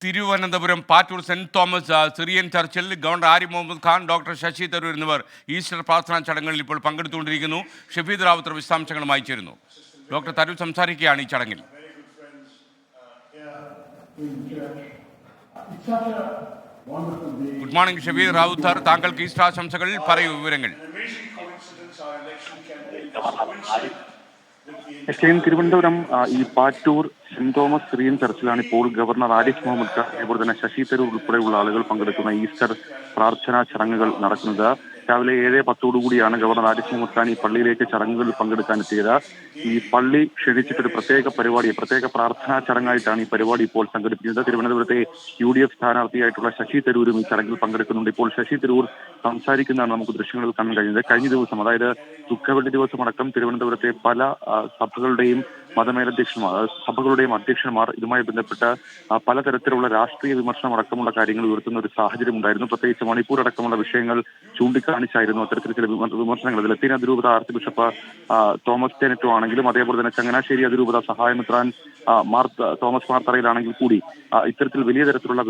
Thiruvananthapuram Pattoor Saint Thomas Syrian ചർച്ചിൽ governor Arif Mohammed Khan, doctor Shashi Tharoor എന്നിവർ Easter പ്രാർത്ഥനാ ചടങ്ങുകളിൽ ഇപ്പോൾ പങ്കെടുത്തുകൊണ്ടിരിക്കുന്നു. ഷഫീദ് റാവുത്തർ വിശദാംശങ്ങളുമായി ചേരുന്നു. ഡോക്ടർ തരൂർ സംസാരിക്കുകയാണ് ഈ ചടങ്ങിൽ. ഗുഡ് മോർണിംഗ് ഷഫീദ് റാവുത്തർ, താങ്കൾക്ക് ഈസ്റ്റർ ആശംസകൾ. പറയൂ വിവരങ്ങൾ. തിരുവനന്തപുരം ഈ പാറ്റൂർ സെന്റ് തോമസ് സിറിയൻ ചർച്ചിലാണ് ഇപ്പോൾ ഗവർണർ ആരിഫ് മുഹമ്മദ് ഖാൻ, അതുപോലെ തന്നെ ശശി തരൂർ ഉൾപ്പെടെയുള്ള ആളുകൾ പങ്കെടുക്കുന്ന ഈസ്റ്റർ പ്രാർത്ഥനാ ചടങ്ങുകൾ നടക്കുന്നത്. രാവിലെ 7:10 ഗവർണർ ആരിഫ് മുഹമ്മദ് ഖാൻ ഈ പള്ളിയിലേക്ക് ചടങ്ങുകളിൽ പങ്കെടുക്കാനെത്തിയത്. ഈ പള്ളി ക്ഷണിച്ചിട്ടൊരു പ്രത്യേക പ്രാർത്ഥനാ ചടങ്ങായിട്ടാണ് ഈ പരിപാടി ഇപ്പോൾ സംഘടിപ്പിക്കുന്നത്. തിരുവനന്തപുരത്തെ UDF സ്ഥാനാർത്ഥിയായിട്ടുള്ള ശശി തരൂരും ഈ ചടങ്ങിൽ പങ്കെടുക്കുന്നുണ്ട്. ഇപ്പോൾ ശശി തരൂർ സംസാരിക്കുന്നതാണ് നമുക്ക് ദൃശ്യങ്ങളിൽ കാണാൻ കഴിയുന്നത്. കഴിഞ്ഞ ദിവസം, അതായത് ദുഃഖവെള്ളി ദിവസമടക്കം തിരുവനന്തപുരത്തെ പല സഭകളുടെയും അധ്യക്ഷന്മാർ ഇതുമായി ബന്ധപ്പെട്ട് പലതരത്തിലുള്ള രാഷ്ട്രീയ വിമർശനം അടക്കമുള്ള കാര്യങ്ങൾ ഉയർത്തുന്ന ഒരു സാഹചര്യം ഉണ്ടായിരുന്നു. പ്രത്യേകിച്ച് മണിപ്പൂർ അടക്കമുള്ള വിഷയങ്ങൾ ചൂണ്ടിക്കാണിച്ചായിരുന്നു അത്തരത്തിൽ ചില വിമർശനങ്ങൾ. ലത്തീൻ അതിരൂപത ആർച്ച് ബിഷപ്പ് തോമസ് തേനറ്റോ ആണെങ്കിലും, അതേപോലെ തന്നെ ചങ്ങനാശ്ശേരി അതിരൂപത സഹായമെത്രാൻ തോമസ് മാർത്തറയിലാണെങ്കിൽ കൂടി ഇത്തരത്തിൽ വലിയ തരത്തിലുള്ള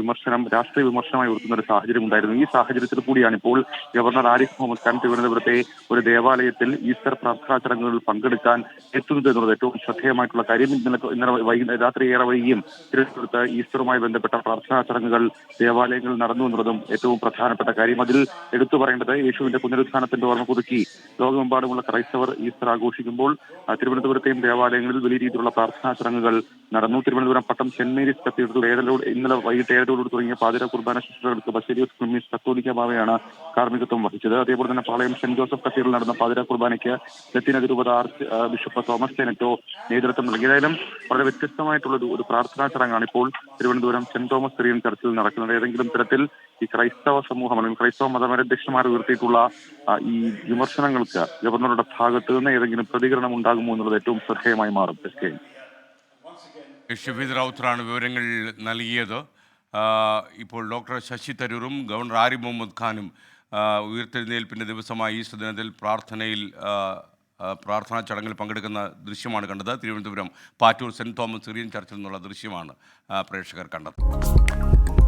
രാഷ്ട്രീയ വിമർശനമായി ഉയർത്തുന്ന ഒരു സാഹചര്യം ഉണ്ടായിരുന്നു. ഈ സാഹചര്യത്തിൽ കൂടിയാണ് ഇപ്പോൾ ഗവർണർ ആരിഫ് മുഹമ്മദ് ഖാൻ തിരുവനന്തപുരത്തെ ഒരു ദേവാലയത്തിൽ ഈസ്റ്റർ പ്രാർത്ഥനാ ചടങ്ങുകളിൽ പങ്കെടുക്കാൻ എത്തുന്നത് എന്നുള്ളത് ഏറ്റവും ശ്രദ്ധേയമായിട്ടുള്ള കാര്യം. ഇന്നലെ രാത്രി ഏറെ വൈകിയും തിരുവനന്തപുരത്ത് ഈസ്റ്ററുമായി ബന്ധപ്പെട്ട പ്രാർത്ഥനാ ചടങ്ങുകൾ ദേവാലയങ്ങളിൽ നടന്നു എന്നുള്ളതും ഏറ്റവും പ്രധാനപ്പെട്ട കാര്യം. അതിൽ എടുത്തു പറയേണ്ടത്, യേശുവിന്റെ പുനരുത്ഥാനത്തിന്റെ ഓർമ്മ പുതുക്കി ലോകമെമ്പാടുമുള്ള ക്രൈസ്തവർ ഈസ്റ്റർ ആഘോഷിക്കുമ്പോൾ തിരുവനന്തപുരത്തെയും ദേവാലയങ്ങളിൽ വലിയ രീതിയിലുള്ള പ്രാർത്ഥനാ ചടങ്ങുകൾ നടന്നു. തിരുവനന്തപുരം പട്ടം സെന്റ് മേരീസ് കത്തീഡ്രലിൽ ഇന്നലെ വൈകിട്ട് 7:00 തുടങ്ങിയ പാതിര കുർബാന ശുശ്രൂഷകൾക്ക് ബസേലിയോസ് ക്ലിമ്മീസ് കത്തോലിക്ക ബാവയാണ് കാർമ്മികത്വം വഹിച്ചത്. അതേപോലെ തന്നെ പാളയം സെന്റ് ജോസഫ് കത്തീഡ്രലിൽ നടന്ന പാതിര കുർബാനയ്ക്ക് ലത്തീൻ അതിരൂപത ആർച്ച് ബിഷപ്പ് തോമസ് തേനറ്റോ നേതൃത്വം നൽകി. ഏതായാലും വളരെ വ്യത്യസ്തമായിട്ടുള്ള ഒരു പ്രാർത്ഥനാ ചടങ്ങാണ് ഇപ്പോൾ തിരുവനന്തപുരം സെന്റ് തോമസ് സിറിയൻ ചർച്ചിൽ നടക്കുന്നത്. ഏതെങ്കിലും തരത്തിൽ ഈ ക്രൈസ്തവ സമൂഹം അല്ലെങ്കിൽ ക്രൈസ്തവ മതമധ്യക്ഷന്മാർ ഉയർത്തിയിട്ടുള്ള ഈ വിമർശനങ്ങൾക്ക് ഗവർണറുടെ ഭാഗത്ത് നിന്ന് ഏതെങ്കിലും പ്രതികരണം ഉണ്ടാകുമോ എന്നുള്ളത് ഏറ്റവും ശ്രദ്ധേയമായി മാറും. ഷഫീദ് റാവുത്തറാണ് വിവരങ്ങൾ നൽകിയത്. ഇപ്പോൾ ഡോക്ടർ ശശി തരൂറും ഗവർണർ ആരിഫ് മുഹമ്മദ് ഖാനും ഉയർത്തെഴുന്നേൽപ്പിൻ്റെ ദിവസമായ ഈസ്റ്റർ ദിനത്തിൽ പ്രാർത്ഥനാ ചടങ്ങിൽ പങ്കെടുക്കുന്ന ദൃശ്യമാണ് കണ്ടത്. Thiruvananthapuram Pattoor Saint Thomas Syrian ചർച്ചിൽ നിന്നുള്ള ദൃശ്യമാണ് പ്രേക്ഷകർ കണ്ടത്.